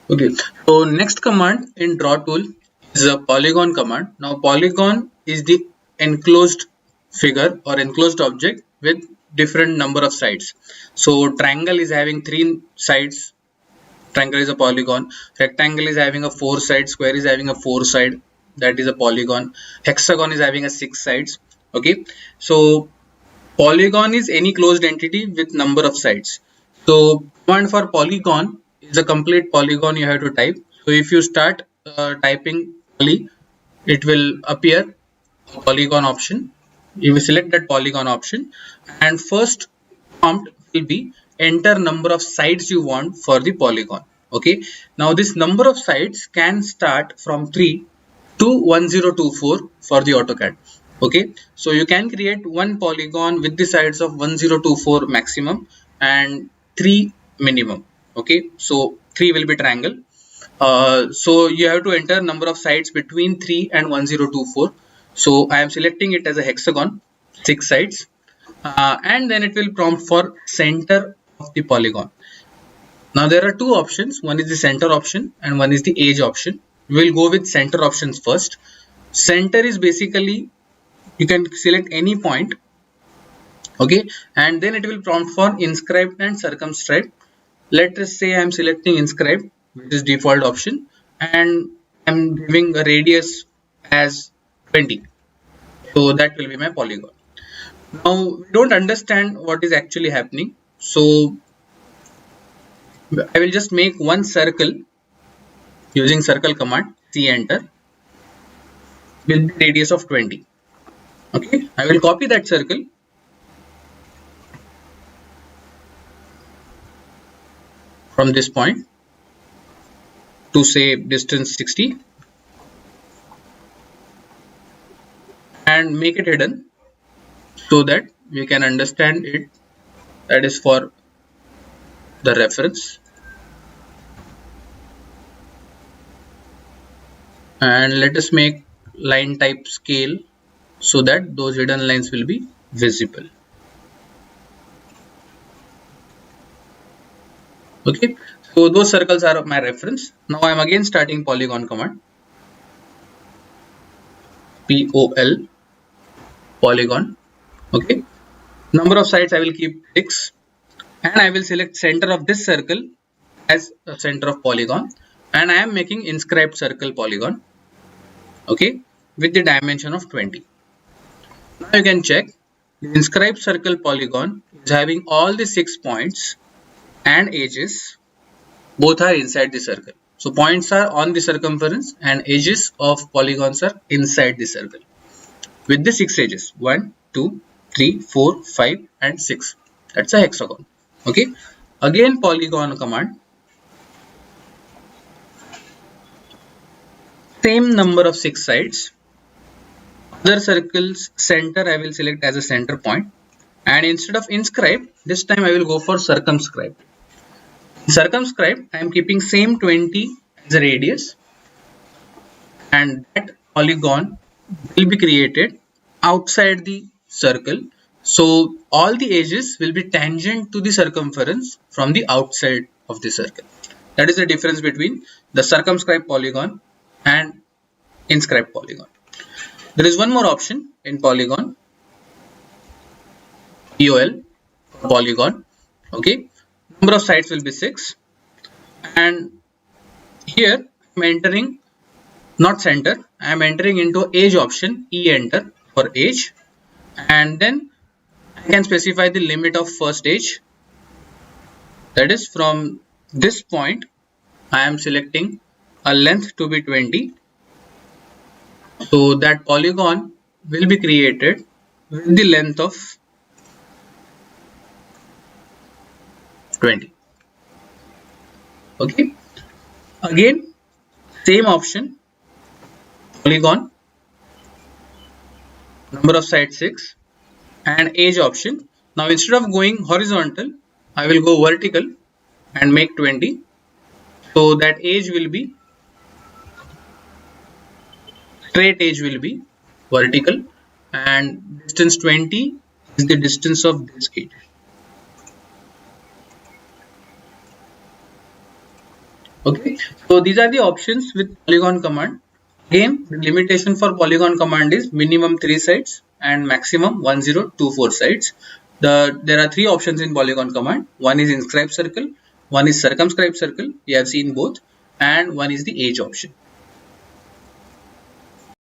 Okay, so next command in draw tool is a polygon command. Now polygon is the enclosed figure or enclosed object with different number of sides. So triangle is having 3 sides. Triangle is a polygon. Rectangle is having a 4 side. Square is having a 4 side. That is a polygon. Hexagon is having a 6 sides. Okay, so polygon is any closed entity with number of sides. So command for polygon is a complete polygon you have to type. So if you start typing poly, it will appear a polygon option. You will select that polygon option, and first prompt will be enter number of sides you want for the polygon. Okay, now this number of sides can start from 3 to 1024 for the AutoCAD. Okay, so you can create one polygon with the sides of 1024 maximum and 3 minimum. Okay, so 3 will be triangle. So you have to enter number of sides between 3 and 1024. So I am selecting it as a hexagon, 6 sides, and then it will prompt for center of the polygon. Now there are two options, one is the center option and one is the edge option. We will go with center options first. Center is basically you can select any point, okay, and then it will prompt for inscribed and circumscribed. Let us say I am selecting inscribed, which is default option, and I am giving a radius as 20. So that will be my polygon. Now we don't understand what is actually happening, so I will just make one circle using circle command, C enter, with the radius of 20. Okay, I will copy that circle from this point to say distance 60 and make it hidden so that we can understand it. That is for the reference. And let us make line type scale so that those hidden lines will be visible. Okay, so those circles are my reference. Now I am again starting polygon command, POL, polygon. Okay, number of sides I will keep 6, and I will select center of this circle as a center of polygon, and I am making inscribed circle polygon, okay, with the dimension of 20. Now you can check the inscribed circle polygon is having all the 6 points and edges, both are inside the circle. So points are on the circumference and edges of polygons are inside the circle with the 6 edges, 1, 2, 3, 4, 5 and 6. That's a hexagon. Okay, again polygon command, same number of 6 sides. Other circle's center I will select as a center point, and instead of inscribed, this time I will go for circumscribed. Circumscribed, I am keeping same 20 as a radius, and that polygon will be created outside the circle. So all the edges will be tangent to the circumference from the outside of the circle. That is the difference between the circumscribed polygon and inscribed polygon. There is one more option in polygon, POL, polygon. Okay, number of sides will be 6, and here I am entering not center, I am entering into edge option, E enter for edge, and then I can specify the limit of first edge. That is from this point I am selecting a length to be 20. So that polygon will be created with the length of 20. Okay, again same option, polygon, number of sides 6 and edge option. Now instead of going horizontal, I will go vertical and make 20. So that edge will be, straight edge will be vertical, and distance 20 is the distance of this edge. Okay, so these are the options with polygon command. Again, the limitation for polygon command is minimum 3 sides and maximum 1024 sides. There are three options in polygon command. One is inscribe circle, one is circumscribe circle, we have seen both, and one is the edge option.